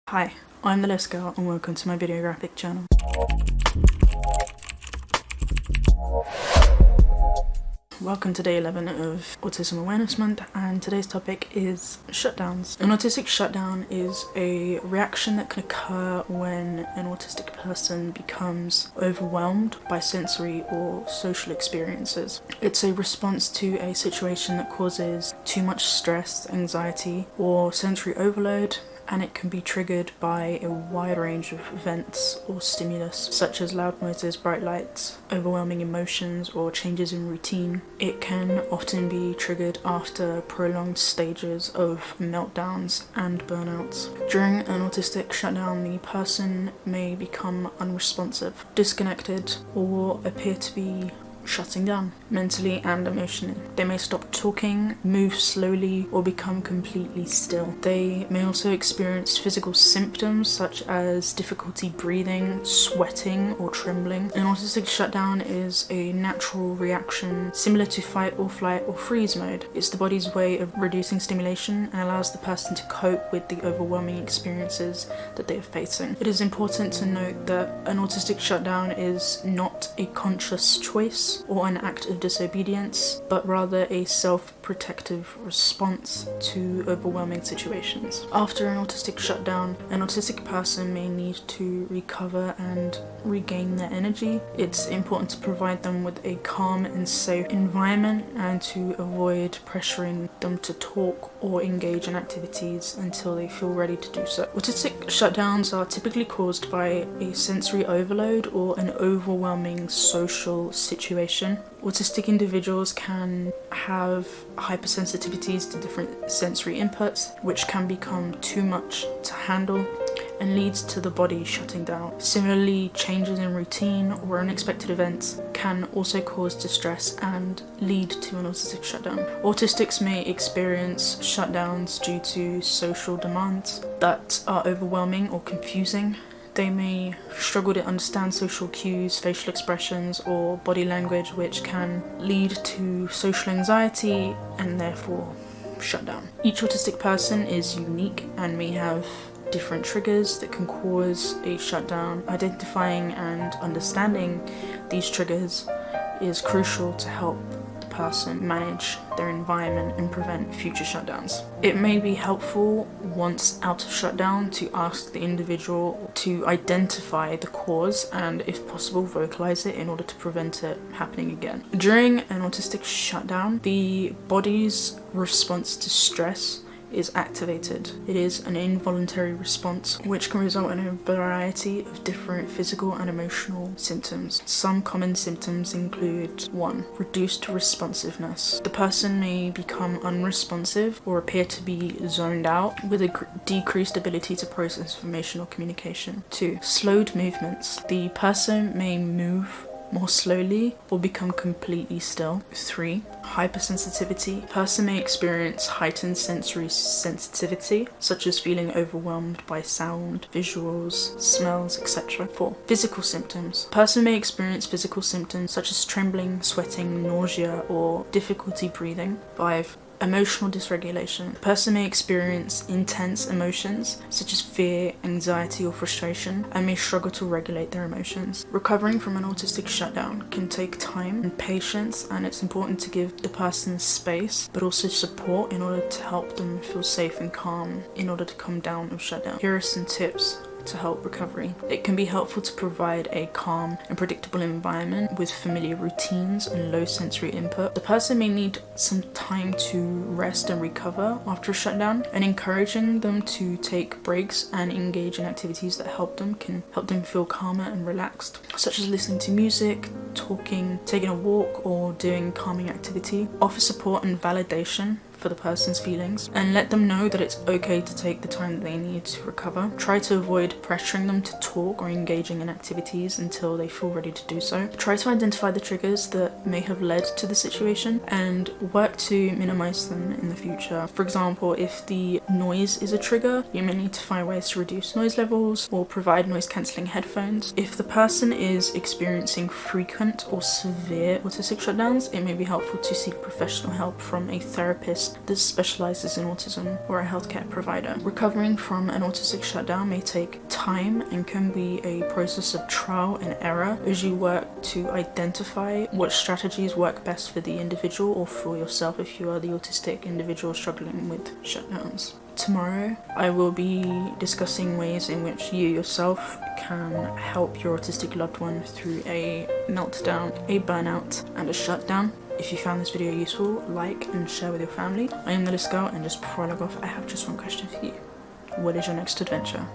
Hi, I'm the List Girl and welcome to my videographic channel. Welcome to day 11 of Autism Awareness Month, and today's topic is shutdowns. An autistic shutdown is a reaction that can occur when an autistic person becomes overwhelmed by sensory or social experiences. It's a response to a situation that causes too much stress, anxiety, or sensory overload, and it can be triggered by a wide range of events or stimulus, such as loud noises, bright lights, overwhelming emotions, or changes in routine. It can often be triggered after prolonged stages of meltdowns and burnouts. During an autistic shutdown, the person may become unresponsive, disconnected, or appear to be shutting down mentally and emotionally. They may stop talking, move slowly, or become completely still. They may also experience physical symptoms such as difficulty breathing, sweating, or trembling. An autistic shutdown is a natural reaction similar to fight or flight or freeze mode. It's the body's way of reducing stimulation and allows the person to cope with the overwhelming experiences that they are facing. It is important to note that an autistic shutdown is not a conscious choice or an act of disobedience, but rather a self-protective response to overwhelming situations. After an autistic shutdown, an autistic person may need to recover and regain their energy. It's important to provide them with a calm and safe environment and to avoid pressuring them to talk or engage in activities until they feel ready to do so. Autistic shutdowns are typically caused by a sensory overload or an overwhelming social situation. Autistic individuals can have hypersensitivities to different sensory inputs, which can become too much to handle and leads to the body shutting down. Similarly, changes in routine or unexpected events can also cause distress and lead to an autistic shutdown. Autistics may experience shutdowns due to social demands that are overwhelming or confusing. They may struggle to understand social cues, facial expressions, or body language, which can lead to social anxiety and therefore shutdown. Each autistic person is unique and may have different triggers that can cause a shutdown. Identifying and understanding these triggers is crucial to help the person manage their environment and prevent future shutdowns. It may be helpful once out of shutdown to ask the individual to identify the cause and, if possible, vocalize it in order to prevent it happening again. During an autistic shutdown, the body's response to stress is activated. It is an involuntary response which can result in a variety of different physical and emotional symptoms. Some common symptoms include 1. Reduced responsiveness. The person may become unresponsive or appear to be zoned out with a decreased ability to process information or communication. 2. Slowed movements. The person may move more slowly or become completely still. 3. Hypersensitivity. The person may experience heightened sensory sensitivity, such as feeling overwhelmed by sound, visuals, smells, etc. 4. Physical symptoms. The person may experience physical symptoms such as trembling, sweating, nausea, or difficulty breathing. 5. Emotional dysregulation. The person may experience intense emotions such as fear, anxiety, or frustration and may struggle to regulate their emotions. Recovering from an autistic shutdown can take time and patience, and it's important to give the person space but also support in order to help them feel safe and calm in order to come down of shutdown. Here are some tips to help recovery. It can be helpful to provide a calm and predictable environment with familiar routines and low sensory input. The person may need some time to rest and recover after a shutdown, and encouraging them to take breaks and engage in activities that help them can help them feel calmer and relaxed, such as listening to music, talking, taking a walk, or doing calming activity. Offer support and validation for the person's feelings and let them know that it's okay to take the time that they need to recover. Try to avoid pressuring them to talk or engaging in activities until they feel ready to do so. Try to identify the triggers that may have led to the situation and work to minimize them in the future. For example, if the noise is a trigger, you may need to find ways to reduce noise levels or provide noise cancelling headphones. If the person is experiencing frequent or severe autistic shutdowns, it may be helpful to seek professional help from a therapist therapist that specializes in autism or a healthcare provider. Recovering from an autistic shutdown may take time and can be a process of trial and error as you work to identify what strategies work best for the individual or for yourself if you are the autistic individual struggling with shutdowns. Tomorrow, I will be discussing ways in which you yourself can help your autistic loved one through a meltdown, a burnout, and a shutdown. If you found this video useful, like and share with your family. I am the Liz Girl, and just before I log off, I have just one question for you. What is your next adventure?